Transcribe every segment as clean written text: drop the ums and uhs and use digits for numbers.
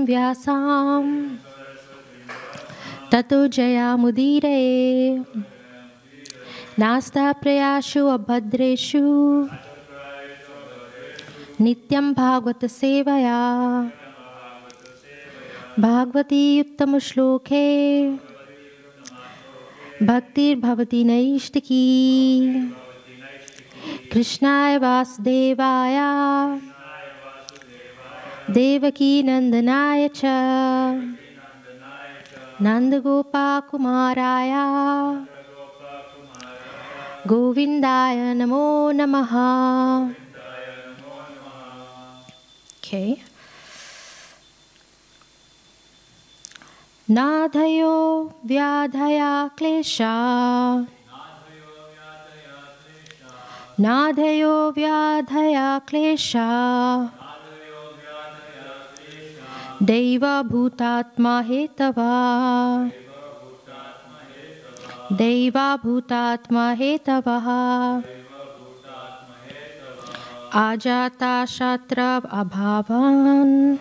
Vyasam Tato Jayamudire Nasta Prayashu Abhadreshu Nityam Bhagavata Sevaya Bhagavati Uttama Shloke Bhaktir Bhavati Naishtaki Krishnaya Vasudevaya Devaki Nandanaya Cha Nandagopa Kumaraya Govindaya Namo Namaha. Okay. Nadhayo Vyadhaya Klesha Nadhayo Vyadhaya Klesha Deva Bhutatma Hetava Deva Bhutatma Hetava Ajata Shatra Abhavan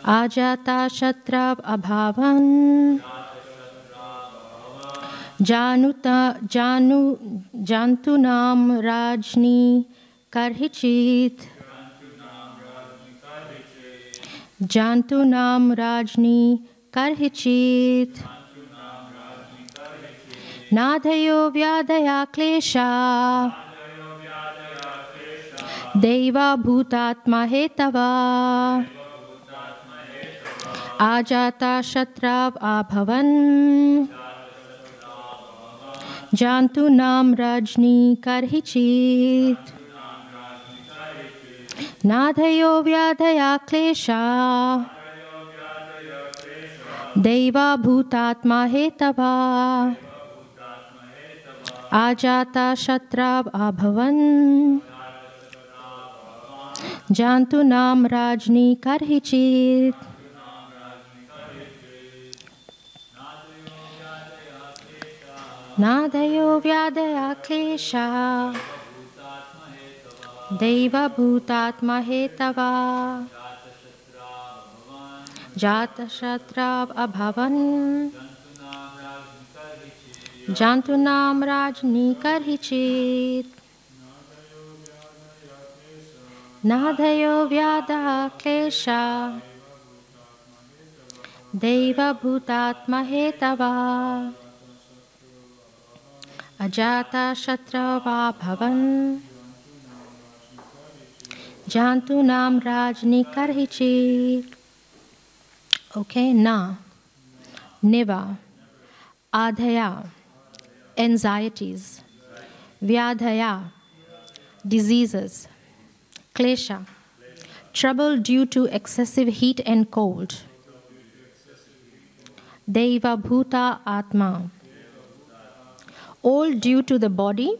Ajata Shatra Abhavan Jantunam Rajni Karhichit Jantunam Rajni Karhichit Nadhayo Vyadaya Klesha Deva Bhutatma Hetava Ajata Shatrav Abhavan Jantunam Rajni Karhichit Nadhayo Vyadhaya Klesha Deva Bhutatma Hetava Ajata Shatrav Abhavan Jantunam Rajni Karhichit Nadayo Vyadaya Klesha Deva Bhutatma Hetava Jata Shatrav Abhavan Jantunam Rajni Karhichit Nadayo Vyadaya Klesha Deva Bhutatma Hetava Ajata Shatrava Bhavan Jantunam Rajni Karhichit. Okay, na, neva, adhaya, anxieties, vyadhaya, diseases, klesha, trouble due to excessive heat and cold, deva bhuta atma, all due to the body,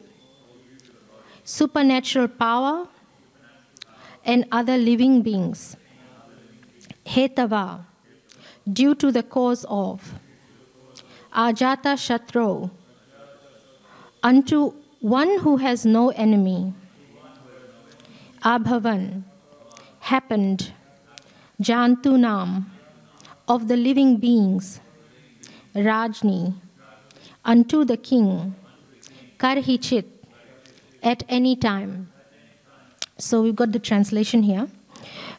supernatural power, and other living beings. Hetava, due to the cause of. Ajata Shatro, unto one who has no enemy. Abhavan, happened. Jantunam, of the living beings. Rajni, unto the king. Karhichit, at any time. So we've got the translation here.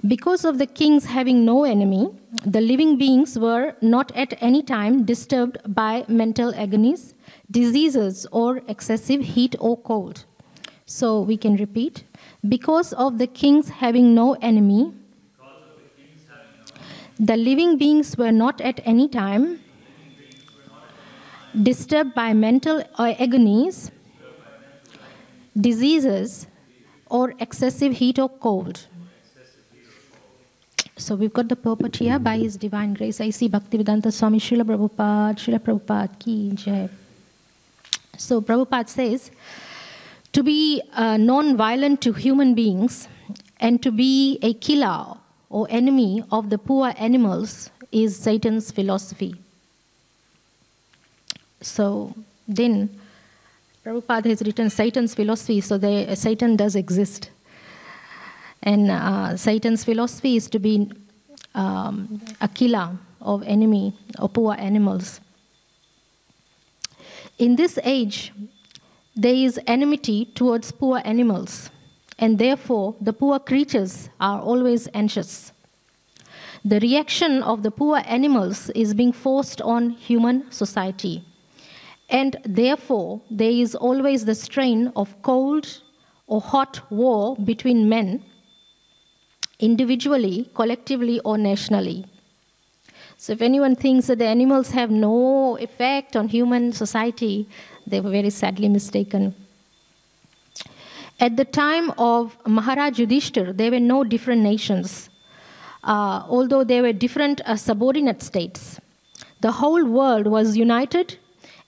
Because of the kings having no enemy, the living beings were not at any time disturbed by mental agonies, diseases, or excessive heat or cold. So we can repeat. Because of the kings having no enemy, the living beings were not at any time disturbed by mental agonies, diseases, or excessive heat or cold. So we've got the purport here. By His divine grace, I see Bhaktivedanta Swami Srila Prabhupada ki jai. So Prabhupada says, to be non-violent to human beings and to be a killer or enemy of the poor animals is Satan's philosophy. So then Prabhupada has written Satan's philosophy, so Satan does exist. And Satan's philosophy is to be a killer of enemy or poor animals. In this age, there is enmity towards poor animals, and therefore the poor creatures are always anxious. The reaction of the poor animals is being forced on human society, and therefore there is always the strain of cold or hot war between men, individually, collectively, or nationally. So if anyone thinks that the animals have no effect on human society, they were very sadly mistaken. At the time of Maharaj Yudhishthir, there were no different nations, although there were different subordinate states. The whole world was united,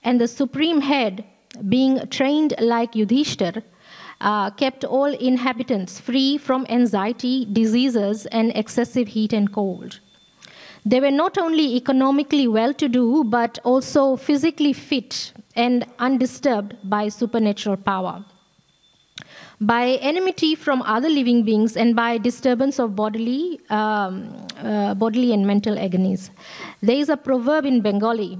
and the supreme head, being trained like Yudhishthir, kept all inhabitants free from anxiety, diseases, and excessive heat and cold. They were not only economically well-to-do, but also physically fit and undisturbed by supernatural power. By enmity from other living beings and by disturbance of bodily and mental agonies. There is a proverb in Bengali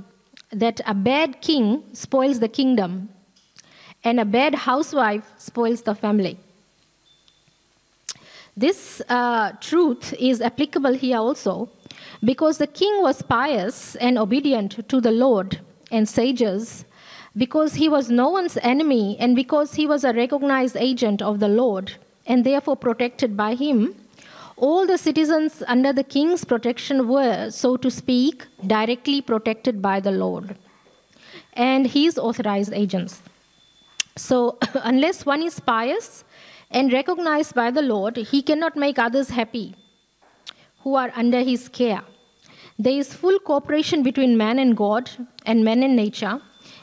that a bad king spoils the kingdom and a bad housewife spoils the family. This truth is applicable here also, because the king was pious and obedient to the Lord and sages, because he was no one's enemy, and because he was a recognized agent of the Lord and therefore protected by him. All the citizens under the king's protection were, so to speak, directly protected by the Lord and his authorized agents. So unless one is pious and recognized by the Lord, he cannot make others happy who are under his care. There is full cooperation between man and God and man and nature.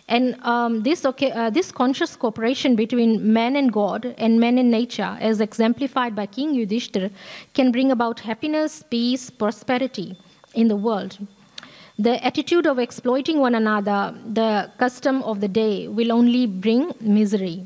And this conscious cooperation between man and God and man and nature, as exemplified by King Yudhishthir, can bring about happiness, peace, prosperity in the world. The attitude of exploiting one another, the custom of the day, will only bring misery.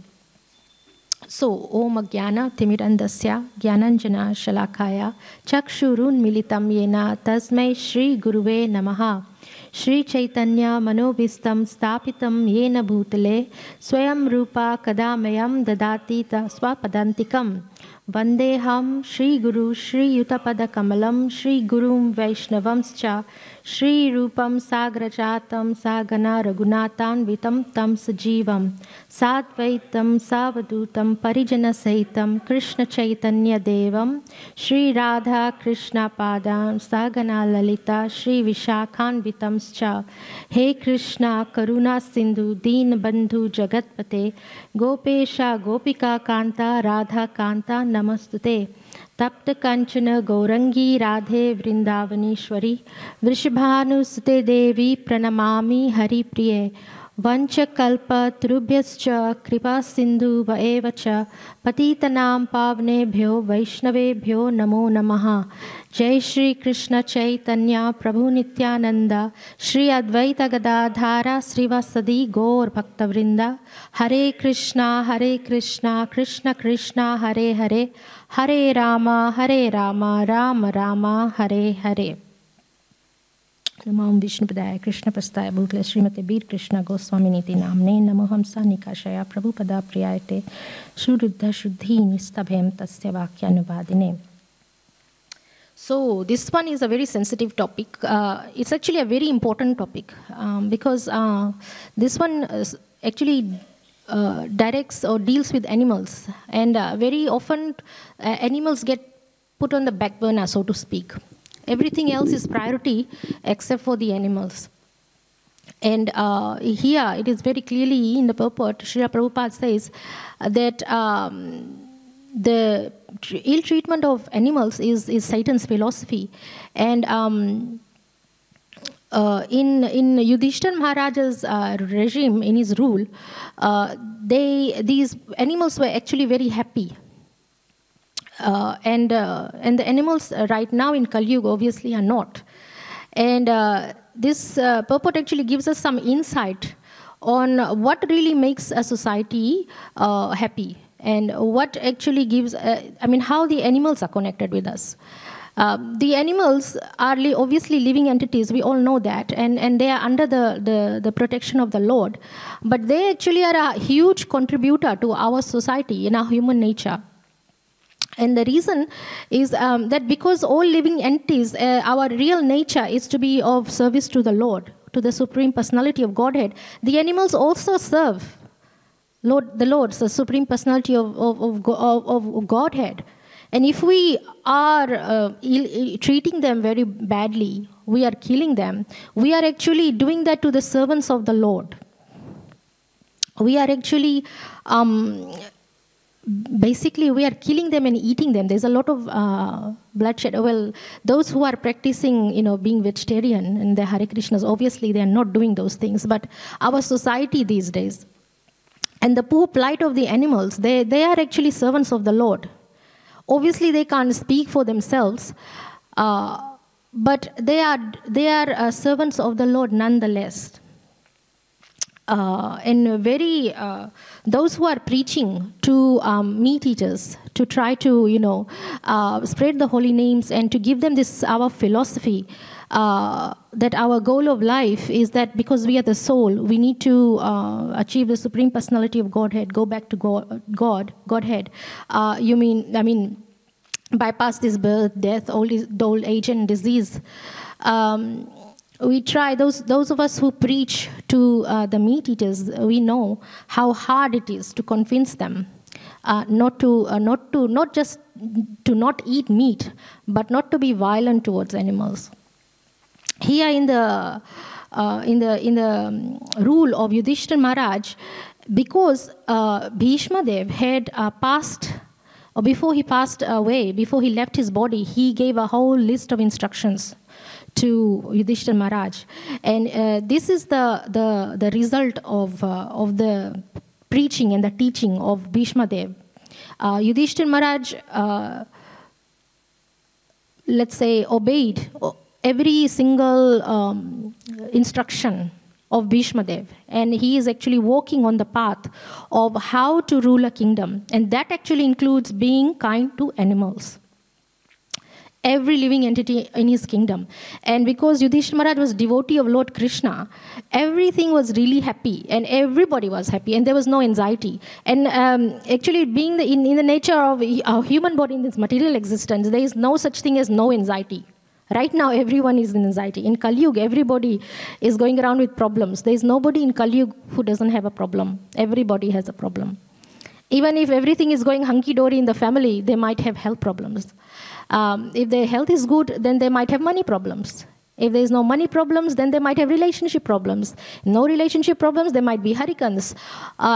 So, Om Jnana Timirandasya Jnananjana Shalakaya Chakshurun Militam Yena Tasmai Shri Guruve Namaha Shri Chaitanya Manobhistam Stapitam Yena Bhutale Swayam Rupa Kadamayam Dadati Swapadantikam Vandeham Shri Guru Shri Yutapada Kamalam Shri Gurum Vaishnavamscha Shri Rupam Sagrachatam Sagana Raghunatan Vitam Tam Sajivam Sadvaitam Savadutam Parijana Sahitam Krishna Chaitanya Devam Shri Radha Krishna Padam Sagana Lalita Shri Vishakhan Vitamscha He Krishna Karuna Sindhu Deen Bandhu Jagatpate Gopesha Gopika Kanta Radha Kanta Namastute Tapta Kanchana Gaurangi Radhe Vrindavaneshwari Vrishabhanusute Devi Pranamami Hari Priye Vancha Kalpa Trubhyascha Kripa Sindhu Vaevacha Patitanam Pavnebhyo Vaishnavebhyo Namo Namaha Jai Shri Krishna Chaitanya Prabhu Nityananda Shri Advaita Gadadhara Srivasadi Gaur Bhaktavrinda Hare Krishna Krishna Krishna Hare Hare Hare Rama Rama Rama Hare Hare Namam Vishnupadaya Krishna Pastaya Bhutale Srimate Bir Krishna Goswaminiti Namne Namo Hamsa Nikashaya Prabhupada Priyayate Shuddha Shuddhi Nistabhem Tasya Vakyanuvadine. So this one is a very sensitive topic. It's actually a very important topic because this one actually directs or deals with animals, and very often animals get put on the back burner, so to speak. Everything else is priority except for the animals. And here it is very clearly in the purport, Srila Prabhupada says that the ill treatment of animals is Satan's philosophy. And in Yudhishthira Maharaja's regime, in his rule, these animals were actually very happy. And the animals right now in Kali Yuga obviously are not. And this purport actually gives us some insight on what really makes a society happy and what actually gives, how the animals are connected with us. The animals are obviously living entities, we all know that, and they are under the protection of the Lord. But they actually are a huge contributor to our society, in our human nature. And the reason is that because all living entities, our real nature is to be of service to the Lord, to the Supreme Personality of Godhead. The animals also serve the Lord, the Supreme Personality of Godhead. And if we are treating them very badly, we are killing them, we are actually doing that to the servants of the Lord. We are actually, basically, we are killing them and eating them. There's a lot of bloodshed. Well, those who are practicing, being vegetarian and the Hare Krishnas, obviously they are not doing those things. But our society these days, and the poor plight of the animals, they are actually servants of the Lord. Obviously, they can't speak for themselves, but they are servants of the Lord nonetheless. And those who are preaching to meat eaters to try to spread the holy names and to give them this our philosophy, that our goal of life is that because we are the soul, we need to achieve the Supreme Personality of Godhead, go back to Godhead. Bypass this birth, death, old age, and disease. We try, those of us who preach to the meat eaters, we know how hard it is to convince them not just to not eat meat, but not to be violent towards animals. Here in the rule of Yudhishthira Maharaj, because Bhishma Dev had passed, or before he passed away, before he left his body, he gave a whole list of instructions to Yudhishthira Maharaj, and this is the result of the preaching and the teaching of Bhishma Dev. Yudhishthira Maharaj, let's say, obeyed every single instruction of Bhishma Dev, and he is actually walking on the path of how to rule a kingdom, and that actually includes being kind to animals, every living entity in his kingdom. And because Yudhishthira Maharaj was devotee of Lord Krishna, everything was really happy and everybody was happy and there was no anxiety. And actually being in the nature of our human body in this material existence, there is no such thing as no anxiety. Right now, everyone is in anxiety. In Kali Yuga, everybody is going around with problems. There is nobody in Kali Yuga who doesn't have a problem. Everybody has a problem. Even if everything is going hunky-dory in the family, they might have health problems. If their health is good, then they might have money problems. If there is no money problems, then they might have relationship problems. No relationship problems, there might be hurricanes.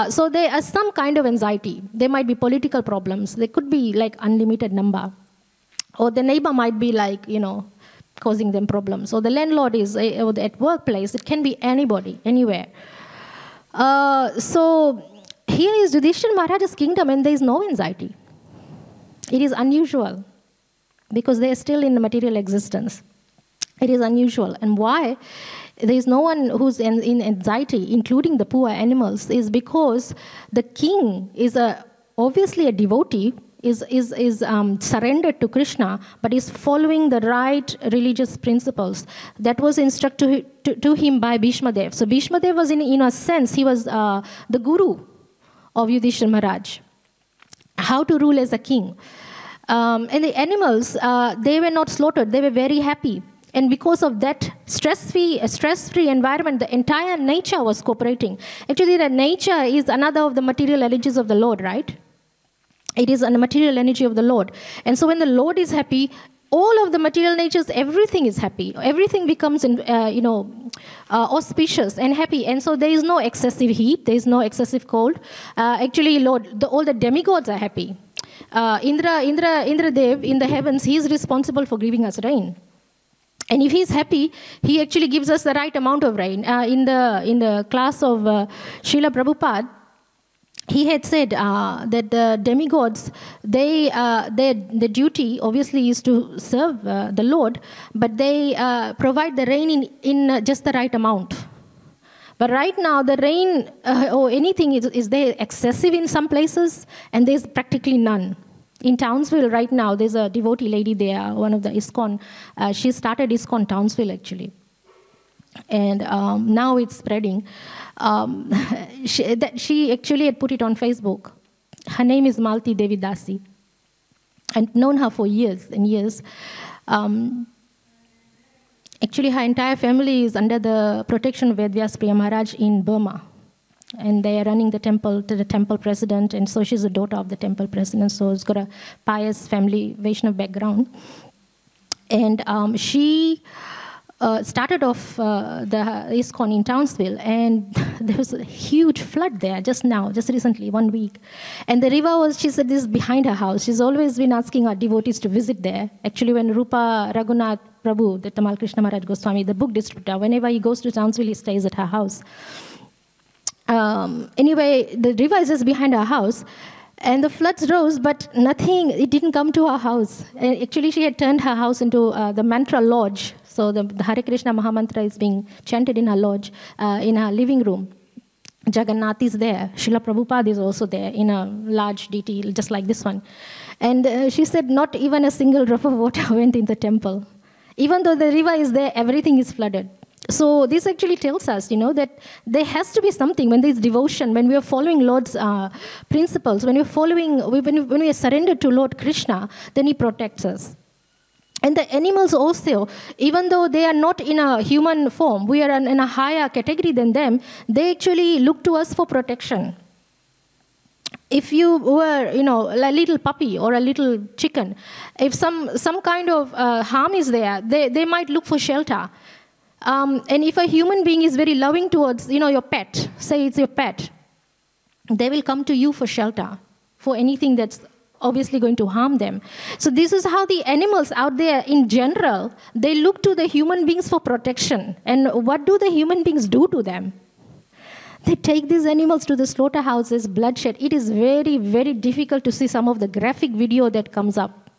So there is some kind of anxiety. There might be political problems. There could be like unlimited number. Or the neighbor might be like, causing them problems. Or the landlord is at workplace. It can be anybody, anywhere. So here is Yudhishthira Maharaj's kingdom and there is no anxiety. It is unusual because they are still in the material existence. It is unusual. And why there is no one who's in anxiety, including the poor animals, is because the king is obviously a devotee, is surrendered to Krishna, but is following the right religious principles that was instructed to him by Bhishma Dev. So Bhishma Dev was, in a sense, he was the guru of Yudhishthira Maharaj, how to rule as a king. And the animals, they were not slaughtered, they were very happy. And because of that stress-free environment, the entire nature was cooperating. Actually, the nature is another of the material energies of the Lord, right? It is a material energy of the Lord. And so when the Lord is happy, all of the material natures, everything is happy. Everything becomes, auspicious and happy. And so there is no excessive heat. There is no excessive cold. Actually, all the demigods are happy. Indra Dev in the heavens, he is responsible for giving us rain. And if he is happy, he actually gives us the right amount of rain. In the class of Srila Prabhupada, he had said that the demigods, their duty obviously is to serve the Lord, but they provide the rain in just the right amount. But right now, the rain or anything is there excessive in some places, and there's practically none. In Townsville right now, there's a devotee lady there, one of the ISKCON. She started ISKCON Townsville, actually. And now it's spreading. She actually had put it on Facebook. Her name is Malti Devi Dasi. I've known her for years and years. Actually, her entire family is under the protection of By HG Priya Maharaj in Burma. And they are running the temple to the temple president, and so she's the daughter of the temple president, so it's got a pious family, Vaishnav background. And she started off the ISKCON in Townsville, and there was a huge flood there just recently, 1 week. And the river was, she said, this is behind her house. She's always been asking her devotees to visit there. Actually, when Rupa Raghunath Prabhu, the Tamal Krishna Maharaj Goswami, the book distributor, whenever he goes to Townsville, he stays at her house. Anyway, the river is just behind her house, and the floods rose, but nothing, it didn't come to her house. And actually, she had turned her house into the mantra lodge. So the Hare Krishna Mahamantra is being chanted in her lodge, in her living room. Jagannath is there. Srila Prabhupada is also there in a large DT, just like this one. And she said not even a single drop of water went in the temple. Even though the river is there, everything is flooded. So this actually tells us, that there has to be something when there is devotion, when we are following Lord's principles, when we are surrendered to Lord Krishna, then He protects us. And the animals also, even though they are not in a human form, we are in a higher category than them, they actually look to us for protection. If you were, a little puppy or a little chicken, if some kind of harm is there, they might look for shelter. And if a human being is very loving towards, your pet, say it's your pet, they will come to you for shelter, for anything that's obviously going to harm them. So this is how the animals out there in general, they look to the human beings for protection. And what do the human beings do to them? They take these animals to the slaughterhouses, bloodshed. It is very, very difficult to see some of the graphic video that comes up,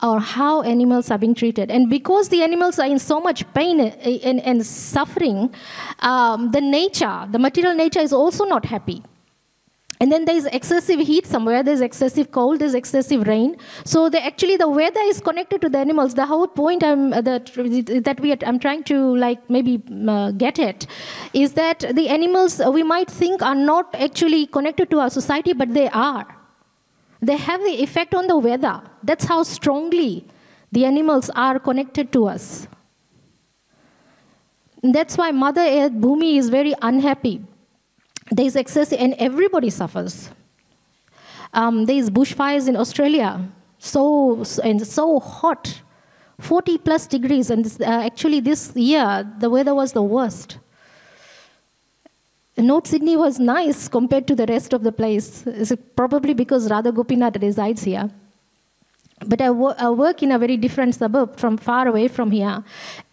or how animals are being treated. And because the animals are in so much pain and suffering, the material nature is also not happy. And then there is excessive heat somewhere, there's excessive cold, there's excessive rain. So the weather is connected to the animals. The whole point I'm trying to get at is that the animals we might think are not actually connected to our society, but they are. They have the effect on the weather. That's how strongly the animals are connected to us. And that's why Mother Earth, Bhumi, is very unhappy. There is excess, and everybody suffers. There is bushfires in Australia, so hot, 40 plus degrees, and actually this year the weather was the worst. North Sydney was nice compared to the rest of the place. It's probably because Radha Gopinath resides here. But I work in a very different suburb from far away from here.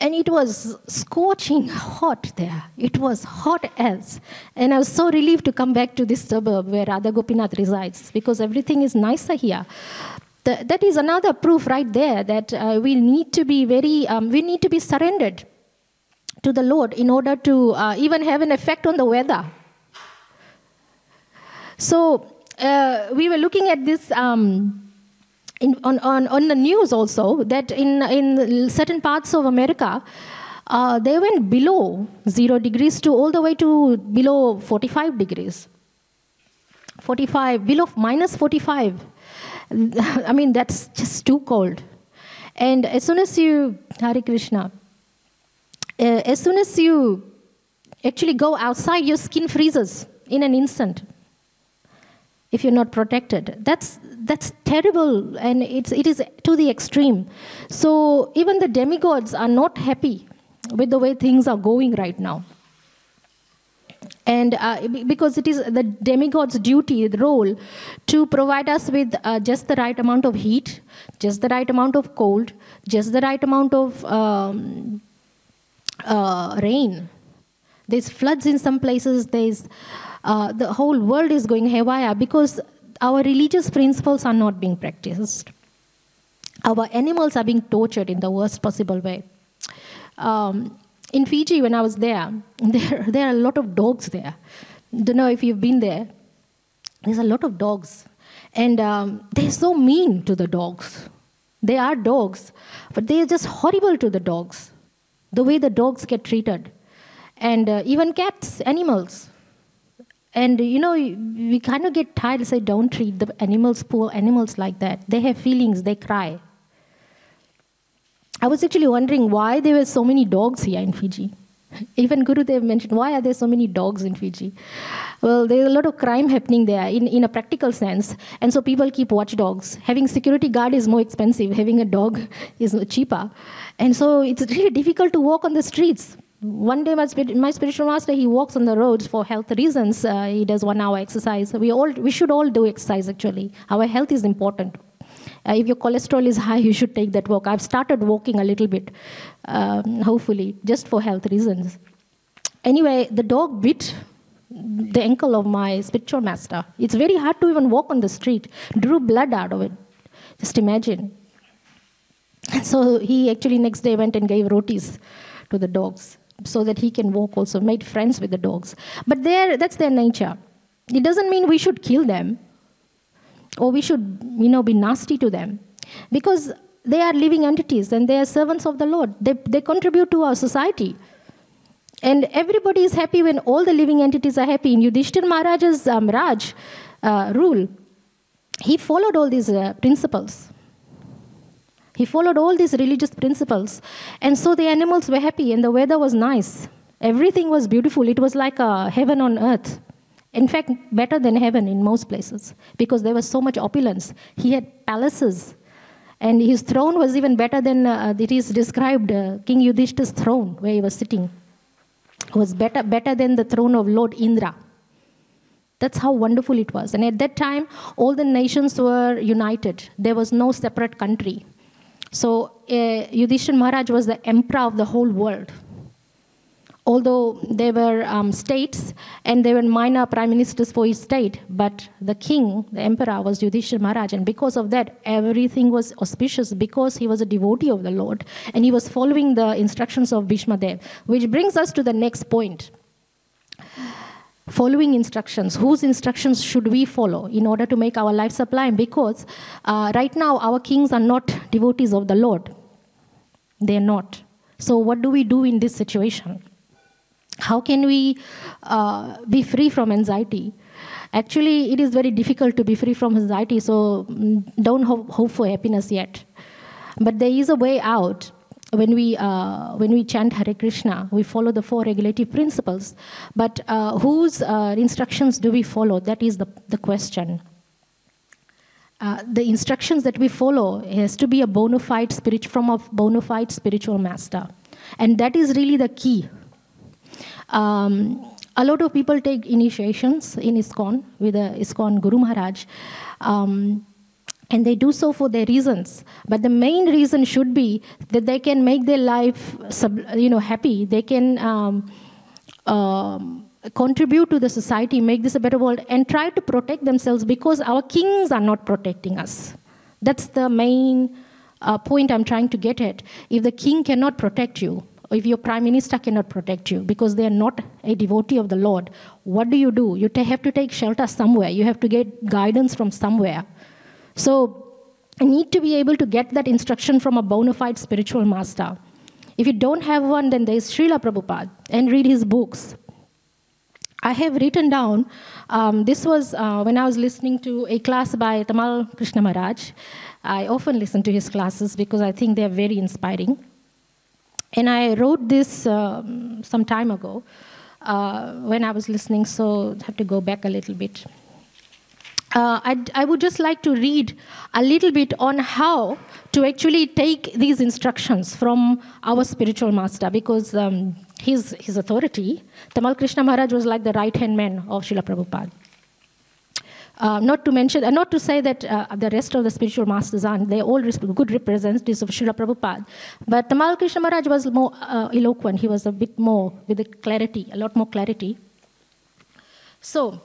And it was scorching hot there. It was hot as. And I was so relieved to come back to this suburb where Radha Gopinath resides, because everything is nicer here. That is another proof right there that we need to be surrendered to the Lord in order to even have an effect on the weather. So we were looking at this on the news also, that in certain parts of America, they went below 0 degrees to all the way to below 45 degrees. 45, below minus 45. I mean, that's just too cold. And as soon as you, Hare Krishna, as soon as you actually go outside, your skin freezes in an instant if you're not protected. That's terrible, and it is to the extreme. So even the demigods are not happy with the way things are going right now. And because it is the demigod's duty, the role, to provide us with just the right amount of heat, just the right amount of cold, just the right amount of rain. There's floods in some places. There's the whole world is going haywire because our religious principles are not being practiced. Our animals are being tortured in the worst possible way. In Fiji, when I was there are a lot of dogs there. Don't know if you've been there. There's a lot of dogs. And they're so mean to the dogs. They are dogs, but they're just horrible to the dogs, the way the dogs get treated. And even cats, animals. And, we kind of get tired and say, don't treat the animals, poor animals like that. They have feelings, they cry. I was actually wondering why there were so many dogs here in Fiji. Even Gurudev mentioned, why are there so many dogs in Fiji? Well, there's a lot of crime happening there in a practical sense. And so people keep watchdogs. Having security guard is more expensive. Having a dog is cheaper. And so it's really difficult to walk on the streets. One day, my spiritual master, he walks on the roads for health reasons. He does 1 hour exercise. We should all do exercise, actually. Our health is important. If your cholesterol is high, you should take that walk. I've started walking a little bit, hopefully, just for health reasons. Anyway, the dog bit the ankle of my spiritual master. It's very hard to even walk on the street. Drew blood out of it. Just imagine. So he actually next day went and gave rotis to the dogs so that he can walk also, made friends with the dogs. But that's their nature. It doesn't mean we should kill them. Or we should, be nasty to them. Because they are living entities and they are servants of the Lord. They contribute to our society. And everybody is happy when all the living entities are happy. In Yudhishthira Maharaj's rule, he followed all these principles. He followed all these religious principles. And so the animals were happy and the weather was nice. Everything was beautiful. It was like a heaven on earth. In fact, better than heaven in most places, because there was so much opulence. He had palaces, and his throne was even better than it is described. King Yudhishthira's throne, where he was sitting, was better than the throne of Lord Indra. That's how wonderful it was. And at that time, all the nations were united. There was no separate country. So Yudhishthira Maharaj was the emperor of the whole world. Although there were states and there were minor prime ministers for each state, but the king, the emperor, was Yudhishthira Maharaj. And because of that, everything was auspicious because he was a devotee of the Lord and he was following the instructions of Bhishma Dev. Which brings us to the next point. Following instructions. Whose instructions should we follow in order to make our life sublime? Because right now, our kings are not devotees of the Lord. They're not. So what do we do in this situation? How can we be free from anxiety? Actually, it is very difficult to be free from anxiety, so don't hope for happiness yet. But there is a way out. When we chant Hare Krishna, we follow the 4 regulative principles. But whose instructions do we follow? That is the question. The instructions that we follow has to be a bona fide from a bona fide spiritual master. And that is really the key. A lot of people take initiations in ISKCON with the ISKCON Guru Maharaj, and they do so for their reasons. But the main reason should be that they can make their life, happy. They can contribute to the society, make this a better world, and try to protect themselves because our kings are not protecting us. That's the main point I'm trying to get at. If the king cannot protect you, or if your prime minister cannot protect you because they are not a devotee of the Lord, what do? You have to take shelter somewhere. You have to get guidance from somewhere. So you need to be able to get that instruction from a bona fide spiritual master. If you don't have one, then there is Srila Prabhupada, and read his books. I have written down, this was when I was listening to a class by Tamal Krishna Maharaj. I often listen to his classes because I think they are very inspiring. And I wrote this some time ago when I was listening, so I have to go back a little bit. I would just like to read a little bit on how to actually take these instructions from our spiritual master, because his authority, Tamal Krishna Maharaj, was like the right-hand man of Srila Prabhupada. Not to say that the rest of the spiritual masters aren't. They're all good representatives of Srila Prabhupada. But Tamal Krishna Maharaj was more eloquent. He was a bit more with a lot more clarity. So,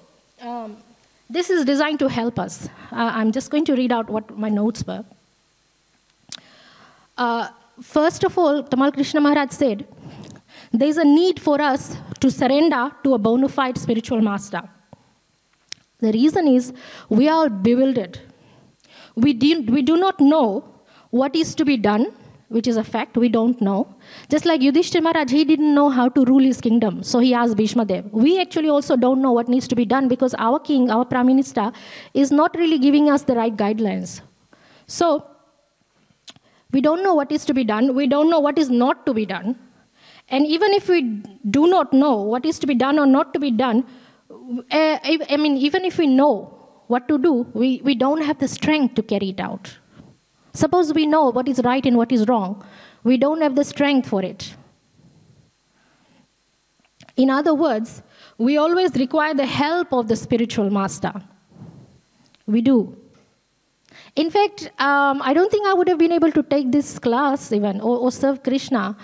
this is designed to help us. I'm just going to read out what my notes were. First of all, Tamal Krishna Maharaj said there is a need for us to surrender to a bona fide spiritual master. The reason is we are bewildered. We do not know what is to be done, which is a fact. We don't know. Just like Yudhishthira Maharaj, he didn't know how to rule his kingdom, so he asked Bhishma Dev. We actually also don't know what needs to be done because our king, our prime minister, is not really giving us the right guidelines. So we don't know what is to be done. We don't know what is not to be done. And even if we do not know what is to be done or not to be done, even if we know what to do, we don't have the strength to carry it out. Suppose we know what is right and what is wrong. We don't have the strength for it. In other words, we always require the help of the spiritual master. We do. In fact, I don't think I would have been able to take this class even or serve Krishna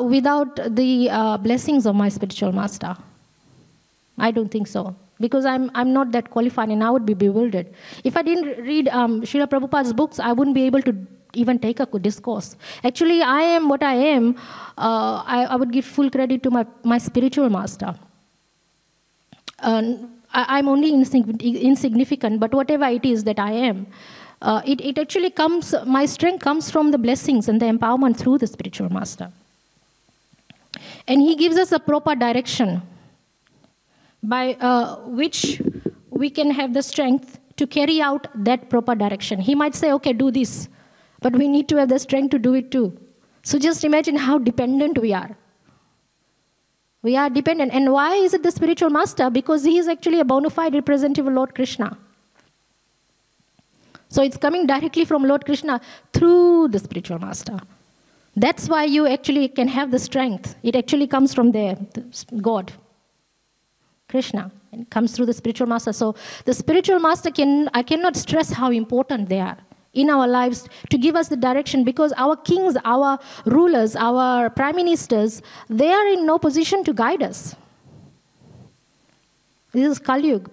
without the blessings of my spiritual master. I don't think so. Because I'm not that qualified and I would be bewildered. If I didn't read Srila Prabhupada's books, I wouldn't be able to even take a discourse. Actually, I am what I am. I would give full credit to my spiritual master. I'm only insignificant, but whatever it is that I am, it actually comes, my strength comes from the blessings and the empowerment through the spiritual master. And he gives us a proper direction by which we can have the strength to carry out that proper direction. He might say, okay, do this, but we need to have the strength to do it too. So just imagine how dependent we are. We are dependent. And why is it the spiritual master? Because he is actually a bona fide representative of Lord Krishna. So it's coming directly from Lord Krishna through the spiritual master. That's why you actually can have the strength. It actually comes from there, God. Krishna, and it comes through the spiritual master. So the spiritual master, I cannot stress how important they are in our lives to give us the direction, because our kings, our rulers, our prime ministers, they are in no position to guide us. This is Kali Yuga.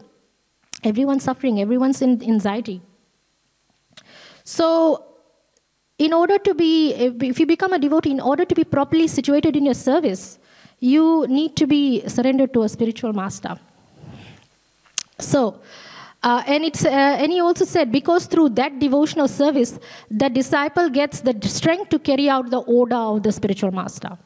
Everyone's suffering, everyone's in anxiety. So in order to be, if you become a devotee, in order to be properly situated in your service, you need to be surrendered to a spiritual master. So, and he also said, because through that devotional service, the disciple gets the strength to carry out the order of the spiritual master.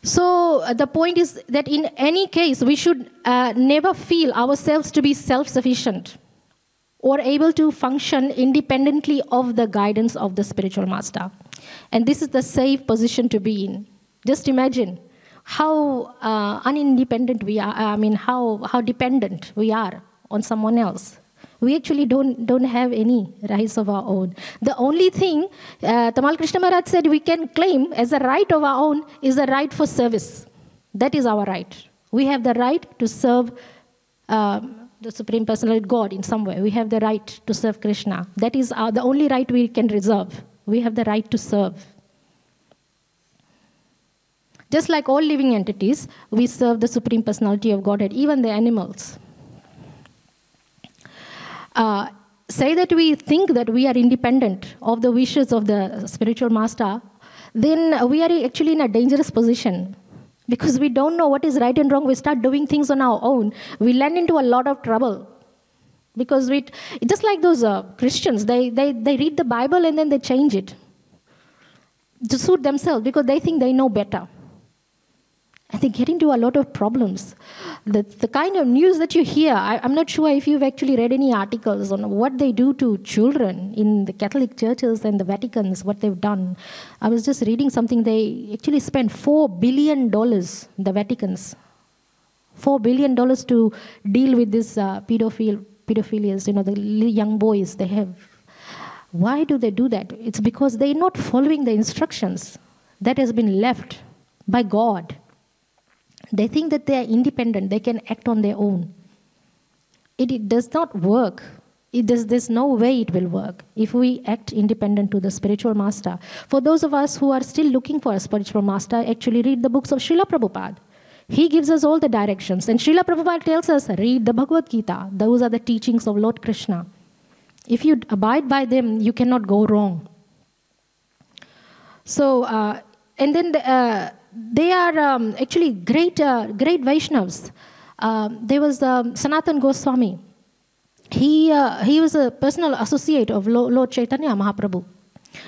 So the point is that in any case, we should never feel ourselves to be self-sufficient or able to function independently of the guidance of the spiritual master. And this is the safe position to be in. Just imagine how unindependent we are, how dependent we are on someone else. We actually don't have any rights of our own. The only thing Tamal Krishna Maharaj said we can claim as a right of our own is the right for service. That is our right. We have the right to serve the Supreme Personality God in some way. We have the right to serve Krishna. That is the only right we can reserve. We have the right to serve. Just like all living entities, we serve the Supreme Personality of Godhead, even the animals. Say that we think that we are independent of the wishes of the spiritual master, then we are actually in a dangerous position. Because we don't know what is right and wrong, we start doing things on our own. We land into a lot of trouble. Because just like those Christians, they read the Bible and then they change it to suit themselves because they think they know better. And they get into a lot of problems. The kind of news that you hear, I'm not sure if you've actually read any articles on what they do to children in the Catholic churches and the Vaticans, what they've done. I was just reading something, they actually spent $4 billion, the Vaticans, $4 billion to deal with this pedophilias, the young boys they have. Why do they do that? It's because they're not following the instructions that has been left by God. They think that they are independent, they can act on their own. It does not work. There's no way it will work if we act independent to the spiritual master. For those of us who are still looking for a spiritual master, actually read the books of Srila Prabhupada. He gives us all the directions. And Srila Prabhupada tells us, read the Bhagavad Gita. Those are the teachings of Lord Krishna. If you abide by them, you cannot go wrong. So, And then they are actually great Vaishnavas. There was Sanatan Goswami. He was a personal associate of Lord Chaitanya Mahaprabhu.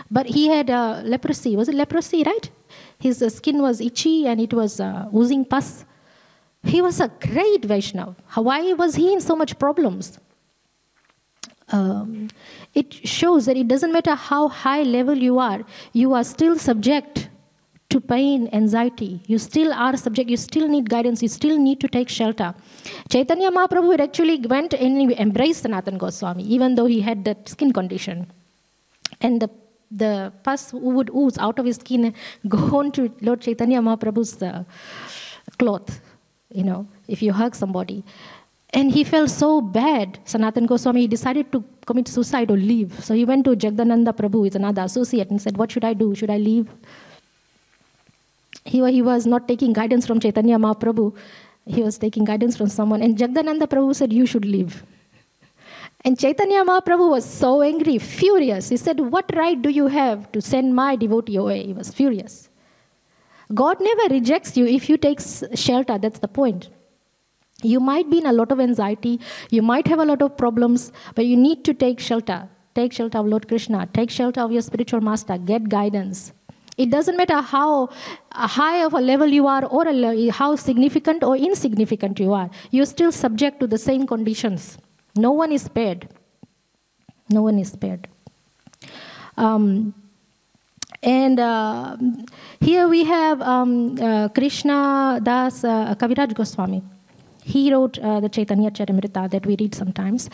But he had leprosy. Was it leprosy, right? His skin was itchy and it was oozing pus. He was a great Vaishnava. Why was he in so much problems? It shows that it doesn't matter how high level you are still subject to pain, anxiety. You still are subject, you still need guidance, you still need to take shelter. Chaitanya Mahaprabhu actually went and embraced Sanatan Goswami, even though he had that skin condition. And the pus would ooze out of his skin and go on to Lord Chaitanya Mahaprabhu's cloth, if you hug somebody. And he felt so bad, Sanatan Goswami, he decided to commit suicide or leave. So he went to Jagdananda Prabhu, who is another associate, and said, what should I do? Should I leave? He was not taking guidance from Chaitanya Mahaprabhu. He was taking guidance from someone. And Jagdananda Prabhu said, you should leave. And Chaitanya Mahaprabhu was so angry, furious. He said, what right do you have to send my devotee away? He was furious. God never rejects you if you take shelter. That's the point. You might be in a lot of anxiety. You might have a lot of problems. But you need to take shelter. Take shelter of Lord Krishna. Take shelter of your spiritual master. Get guidance. It doesn't matter how high of a level you are or how significant or insignificant you are. You're still subject to the same conditions. No one is spared. No one is spared. Here we have Krishna Das Kaviraj Goswami. He wrote the Chaitanya Charitamrita that we read sometimes.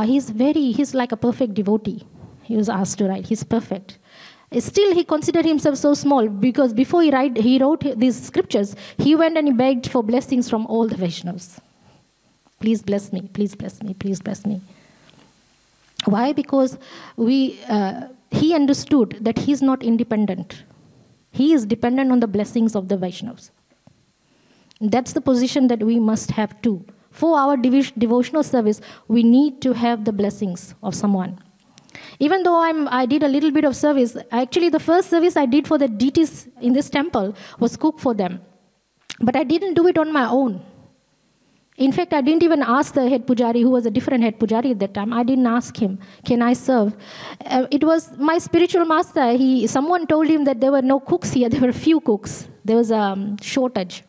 He's like a perfect devotee. He was asked to write. He's perfect. Still, he considered himself so small because before he wrote these scriptures, he went and he begged for blessings from all the Vaishnavas. Please bless me, please bless me, please bless me. Why? Because he understood that he's not independent. He is dependent on the blessings of the Vaishnavas. That's the position that we must have too. For our devotional service, we need to have the blessings of someone. Even though I did a little bit of service, actually the first service I did for the deities in this temple was cook for them. But I didn't do it on my own. In fact, I didn't even ask the head pujari, who was a different head pujari at that time. I didn't ask him, can I serve? It was my spiritual master. Someone told him that there were no cooks here. There were few cooks. There was a shortage.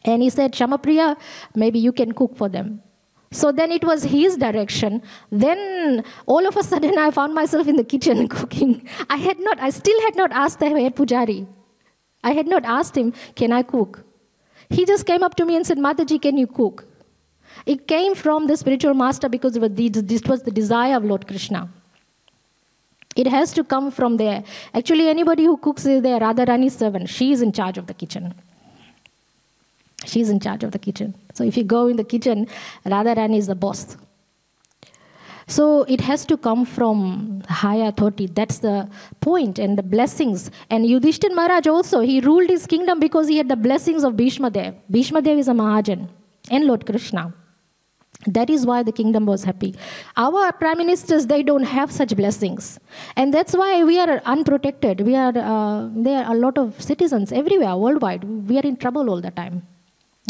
And he said, ShayamaPriya, maybe you can cook for them. So then it was his direction. Then all of a sudden I found myself in the kitchen cooking. I still had not asked the head pujari. I had not asked him, can I cook? He just came up to me and said, Mataji, can you cook? It came from the spiritual master because this was the desire of Lord Krishna. It has to come from there. Actually, anybody who cooks is their Radharani's servant. She is in charge of the kitchen. She's in charge of the kitchen. So if you go in the kitchen, Radharani is the boss. So it has to come from high authority. That's the point, and the blessings. And Yudhishthira Maharaj also, he ruled his kingdom because he had the blessings of Bhishma Dev. Bhishma Dev is a Mahajan and Lord Krishna. That is why the kingdom was happy. Our prime ministers, they don't have such blessings. And that's why we are unprotected. There are a lot of citizens everywhere, worldwide. We are in trouble all the time.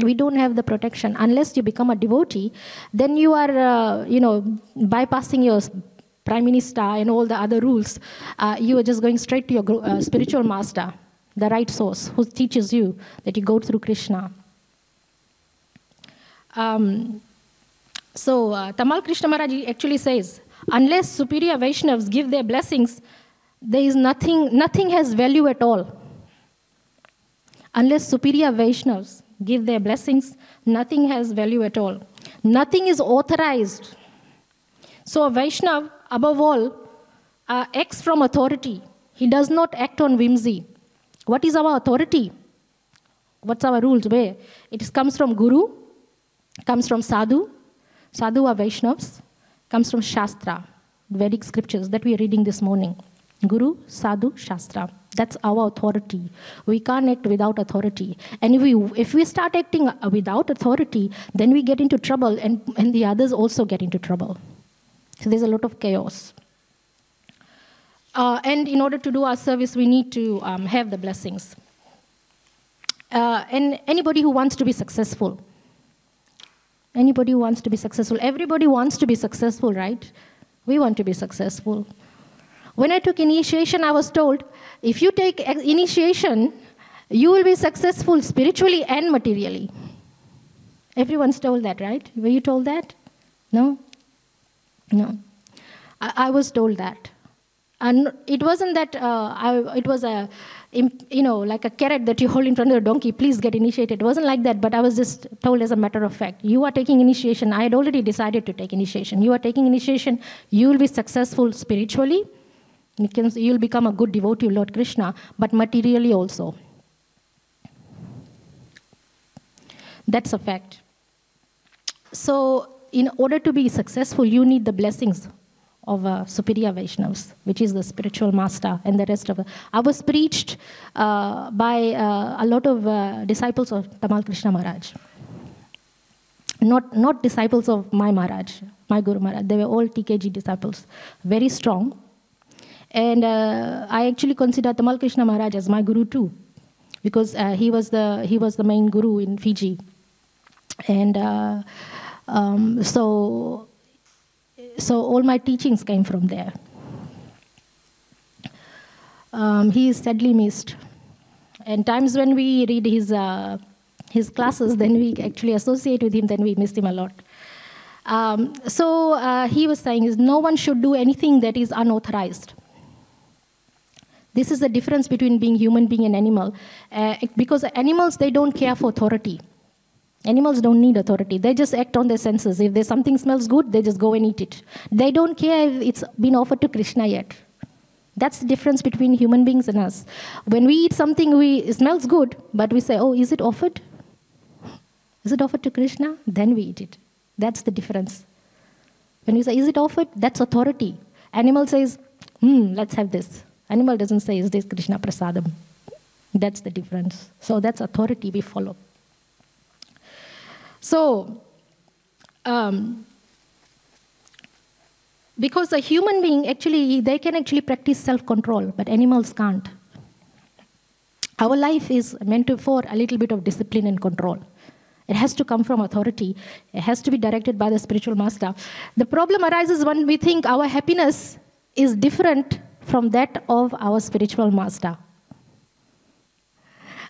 We don't have the protection. Unless you become a devotee, then you are, bypassing your prime minister and all the other rules. You are just going straight to your spiritual master, the right source, who teaches you that you go through Krishna. Tamal Krishna Maharaj actually says, unless superior Vaishnavas give their blessings, there is nothing has value at all. Unless superior Vaishnavas give their blessings, nothing has value at all. Nothing is authorized. So a Vaishnava, above all, acts from authority. He does not act on whimsy. What is our authority? What's our rules? Where? It comes from Guru, comes from Sadhu. Sadhu are Vaishnavas. Comes from Shastra, Vedic scriptures that we are reading this morning. Guru, Sadhu, Shastra. That's our authority. We can't act without authority. And if we start acting without authority, then we get into trouble, and the others also get into trouble. So there's a lot of chaos. And in order to do our service, we need to have the blessings. And anybody who wants to be successful, everybody wants to be successful, right? We want to be successful. When I took initiation, I was told, if you take initiation, you will be successful spiritually and materially. Everyone's told that, right? Were you told that? No? No. I was told that. And it wasn't that, it was like a carrot that you hold in front of the donkey, please get initiated. It wasn't like that, but I was just told as a matter of fact. You are taking initiation. I had already decided to take initiation. You are taking initiation. You will be successful spiritually. You will become a good devotee of Lord Krishna, but materially also. That's a fact. So, in order to be successful, you need the blessings of superior Vaishnavas, which is the spiritual master and the rest of it. I was preached by a lot of disciples of Tamal Krishna Maharaj. Not disciples of my Maharaj, my Guru Maharaj. They were all TKG disciples, very strong. And I actually consider Tamal Krishna Maharaj as my Guru too, because he was the main Guru in Fiji. And so all my teachings came from there. He is sadly missed. And times when we read his classes, then we actually associate with him, then we missed him a lot. So he was saying is no one should do anything that is unauthorized. This is the difference between being human being and animal. Because animals, they don't care for authority. Animals don't need authority. They just act on their senses. If there's something smells good, they just go and eat it. They don't care if it's been offered to Krishna yet. That's the difference between human beings and us. When we eat something, it smells good, but we say, oh, is it offered? Is it offered to Krishna? Then we eat it. That's the difference. When we say, is it offered? That's authority. Animal says, let's have this. Animal doesn't say, is this Krishna prasadam? That's the difference. So that's authority we follow. So, because a human being, they can actually practice self-control, but animals can't. Our life is meant for a little bit of discipline and control. It has to come from authority. It has to be directed by the spiritual master. The problem arises when we think our happiness is different from that of our spiritual master.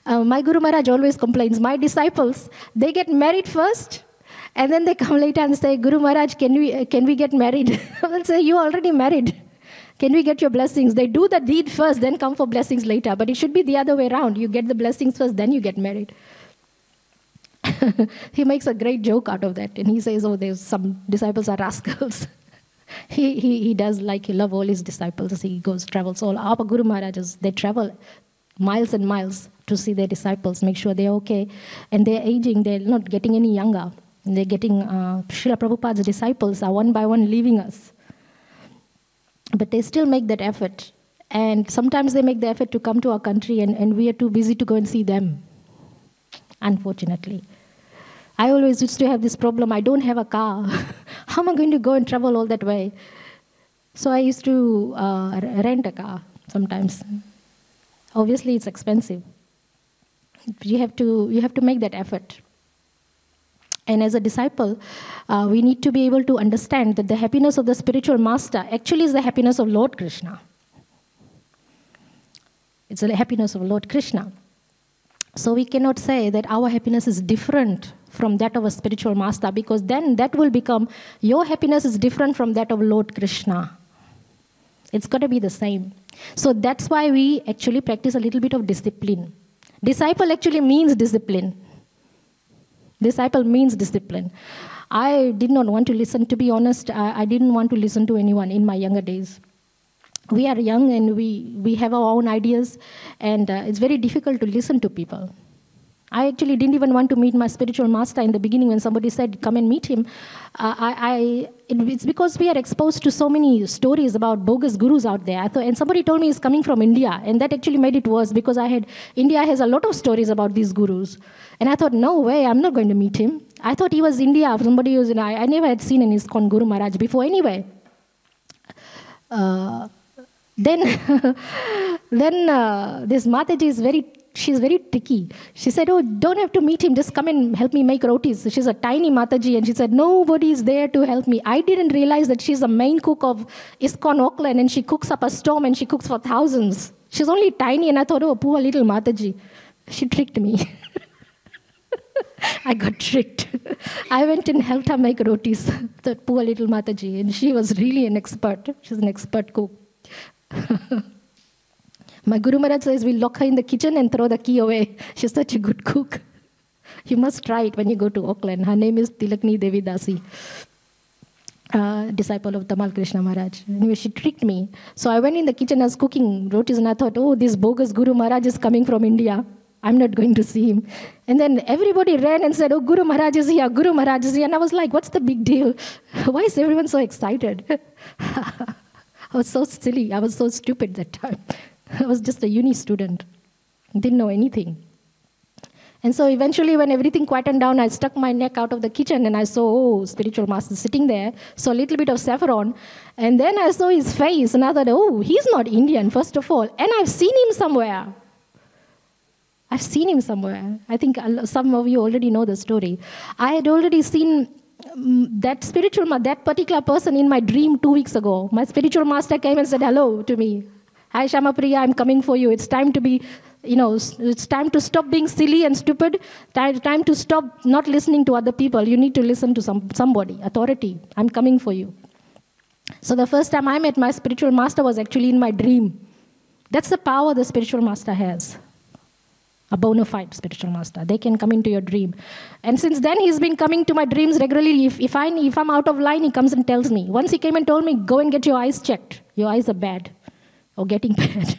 My Guru Maharaj always complains, my disciples, they get married first, and then they come later and say, Guru Maharaj, can we get married? I will say, you already married. Can we get your blessings? They do the deed first, then come for blessings later. But it should be the other way around. You get the blessings first, then you get married. He makes a great joke out of that. And he says, oh, there's some disciples are rascals. He does he love all his disciples. He travels all. Our Guru Maharajas, they travel miles and miles to see their disciples, make sure they're okay. And they're aging, they're not getting any younger. They're getting, Srila Prabhupada's disciples are one by one leaving us. But they still make that effort. And sometimes they make the effort to come to our country and we are too busy to go and see them, unfortunately. I always used to have this problem, I don't have a car. How am I going to go and travel all that way? So I used to rent a car sometimes. Obviously, it's expensive. You have to make that effort. And as a disciple, we need to be able to understand that the happiness of the spiritual master actually is the happiness of Lord Krishna. It's the happiness of Lord Krishna. So we cannot say that our happiness is different from that of a spiritual master, because then that will become, your happiness is different from that of Lord Krishna. It's got to be the same. So that's why we actually practice a little bit of discipline. Disciple actually means discipline. Disciple means discipline. I did not want to listen, to be honest, I didn't want to listen to anyone in my younger days. We are young and we have our own ideas, and it's very difficult to listen to people. I actually didn't even want to meet my spiritual master in the beginning when somebody said, come and meet him. It's because we are exposed to so many stories about bogus gurus out there. And somebody told me he's coming from India, and that actually made it worse because India has a lot of stories about these gurus. And I thought, no way, I'm not going to meet him. I thought he was India, somebody who was in, I never had seen an ISKCON Guru Maharaj before anyway. Then, this Mataji is she's very tricky. She said, oh, don't have to meet him. Just come and help me make rotis. She's a tiny Mataji. And she said, nobody is there to help me. I didn't realize that she's the main cook of ISKCON Auckland. And she cooks up a storm and she cooks for thousands. She's only tiny. And I thought, oh, poor little Mataji. She tricked me. I got tricked. I went and helped her make rotis. That poor little Mataji. And she was really an expert. She's an expert cook. My Guru Maharaj says we lock her in the kitchen and throw the key away. She's such a good cook. You must try it when you go to Auckland. Her name is Tilakni Devi Dasi, disciple of Tamal Krishna Maharaj. Anyway, she tricked me. So I went in the kitchen, I was cooking rotis, and I thought, oh, this bogus Guru Maharaj is coming from India. I'm not going to see him. And then everybody ran and said, oh, Guru Maharaj is here, Guru Maharaj is here. And I was like, what's the big deal? Why is everyone so excited? I was so silly. I was so stupid that time. I was just a uni student. Didn't know anything. And so eventually when everything quietened down, I stuck my neck out of the kitchen and I saw, oh, spiritual master sitting there. Saw a little bit of saffron. And then I saw his face and I thought, oh, he's not Indian, first of all. And I've seen him somewhere. I've seen him somewhere. I think some of you already know the story. I had already seen that particular person in my dream 2 weeks ago. My spiritual master came and said hello to me. Hi, ShayamaPriya, I'm coming for you. It's time to be, it's time to stop being silly and stupid. Time to stop not listening to other people. You need to listen to somebody, authority. I'm coming for you. So the first time I met my spiritual master was actually in my dream. That's the power the spiritual master has. A bona fide spiritual master. They can come into your dream. And since then, he's been coming to my dreams regularly. If I'm out of line, he comes and tells me. Once he came and told me, go and get your eyes checked. Your eyes are bad. Or getting bad.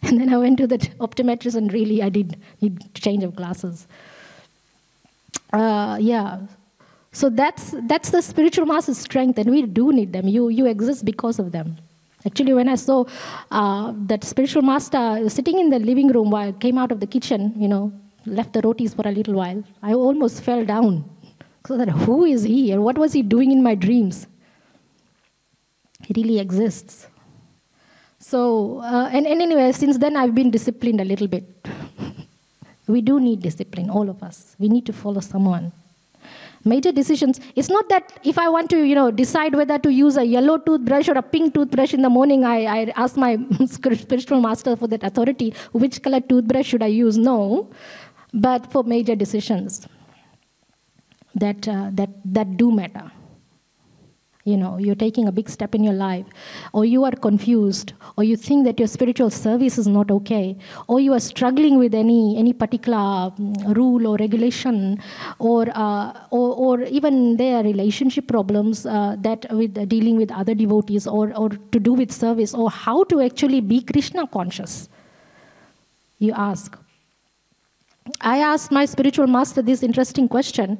And then I went to the optometrist and really I did need change of glasses. So that's the spiritual master's strength, and we do need them. You exist because of them. Actually, when I saw that spiritual master sitting in the living room while I came out of the kitchen, left the rotis for a little while, I almost fell down. So that who is he and what was he doing in my dreams? He really exists. So, and anyway, since then I've been disciplined a little bit. We do need discipline, all of us. We need to follow someone. Major decisions, it's not that if I want to, decide whether to use a yellow toothbrush or a pink toothbrush in the morning, I ask my spiritual master for that authority, which color toothbrush should I use? No, but for major decisions that do matter. You're taking a big step in your life, or you are confused, or you think that your spiritual service is not okay, or you are struggling with any particular rule or regulation, or even there are relationship problems that with dealing with other devotees, or to do with service, or how to actually be Krishna conscious. You ask. I asked my spiritual master this interesting question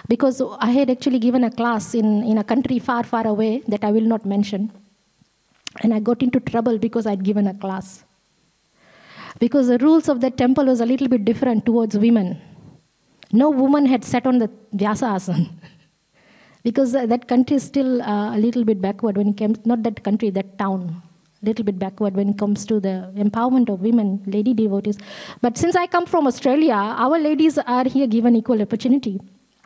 because I had actually given a class in a country far, far away that I will not mention. And I got into trouble because I'd given a class. Because the rules of that temple was a little bit different towards women. No woman had sat on the Vyasa asana. Because that country is still a little bit backward when it comes, not that country, that town. Little bit backward when it comes to the empowerment of women, lady devotees. But since I come from Australia, our ladies are here given equal opportunity.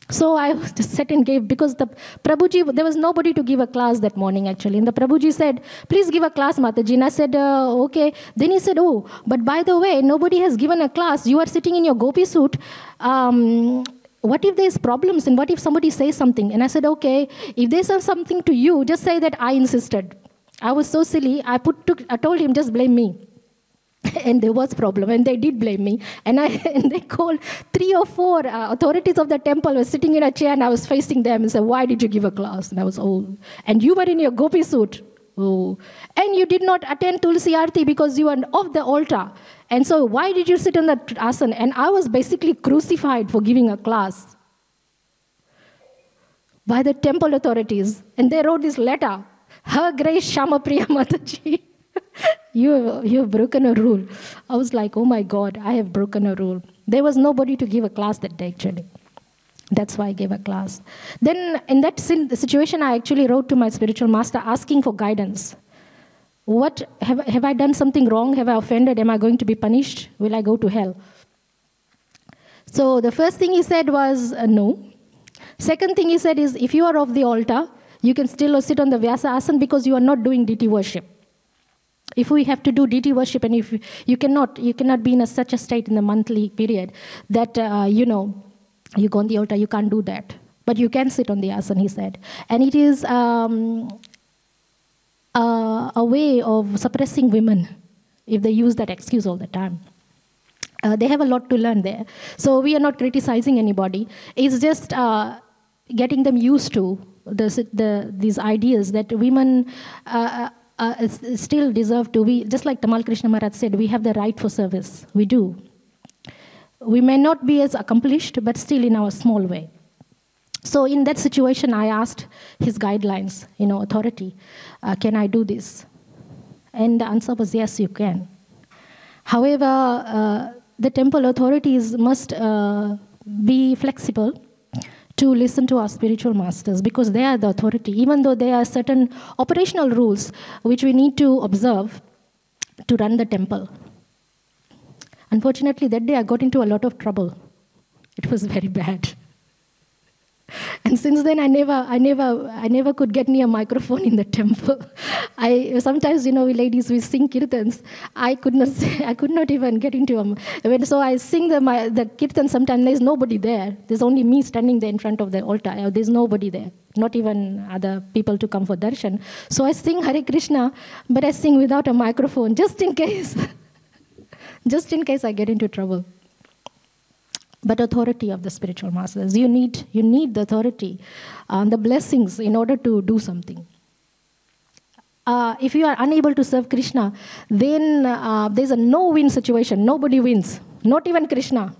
So I just sat and gave, because the Prabhuji, there was nobody to give a class that morning actually. And the Prabhuji said, please give a class, Mataji. And I said, okay. Then he said, oh, but by the way, nobody has given a class. You are sitting in your gopi suit. What if there's problems and what if somebody says something? And I said, okay, if they say something to you, just say that I insisted. I was so silly, I told him, just blame me. And there was problem, and they did blame me. And they called 3 or 4 authorities of the temple were sitting in a chair, and I was facing them and said, why did you give a class? And I was, oh. And you were in your gopi suit. Oh. And you did not attend Tulsi Aarti because you were off the altar. And so why did you sit on that asana? And I was basically crucified for giving a class by the temple authorities. And they wrote this letter. Her Grace ShayamaPriya Mataji, you have broken a rule. I was like, oh my God, I have broken a rule. There was nobody to give a class that day, actually. That's why I gave a class. Then in that situation, I actually wrote to my spiritual master asking for guidance. What have I done something wrong? Have I offended? Am I going to be punished? Will I go to hell? So the first thing he said was no. Second thing he said is, if you are off the altar, you can still sit on the Vyasa asana because you are not doing deity worship. If we have to do deity worship, and if you cannot be in such a state in the monthly period that you go on the altar, you can't do that. But you can sit on the asana, he said. And it is a way of suppressing women if they use that excuse all the time. They have a lot to learn there. So we are not criticizing anybody. It's just getting them used to these ideas that women still deserve to be, just like Tamal Krishna Maharaj said, we have the right for service. We do. We may not be as accomplished, but still in our small way. So in that situation, I asked his guidelines, authority, can I do this? And the answer was yes, you can. However, the temple authorities must be flexible to listen to our spiritual masters because they are the authority, even though there are certain operational rules which we need to observe to run the temple. Unfortunately, that day I got into a lot of trouble. It was very bad. And since then, I never could get near a microphone in the temple. Sometimes, we ladies, we sing kirtans. I could not even get into them. So I sing the kirtan. Sometimes there's nobody there. There's only me standing there in front of the altar. There's nobody there, not even other people to come for darshan. So I sing Hare Krishna, but I sing without a microphone, just in case. Just in case I get into trouble. But authority of the spiritual masters. You need the authority, the blessings in order to do something. If you are unable to serve Krishna, then there's a no-win situation. Nobody wins, not even Krishna.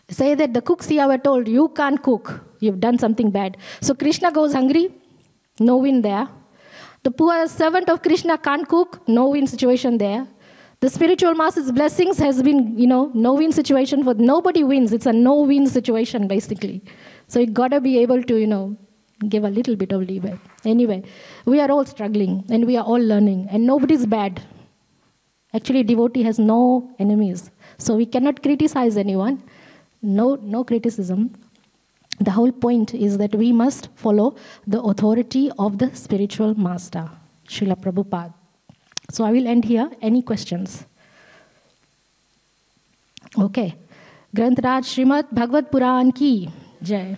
Say that the cooks here were told, you can't cook. You've done something bad. So Krishna goes hungry, no win there. The poor servant of Krishna can't cook, no win situation there. The spiritual master's blessings has been, no-win situation for nobody wins. It's a no-win situation, basically. So you got to be able to, give a little bit of leeway. Anyway, we are all struggling and we are all learning and nobody's bad. Actually, devotee has no enemies. So we cannot criticize anyone. No criticism. The whole point is that we must follow the authority of the spiritual master, Srila Prabhupada. So I will end here. Any questions? Okay. Granth Raj Srimad Bhagavad Puran ki Jai.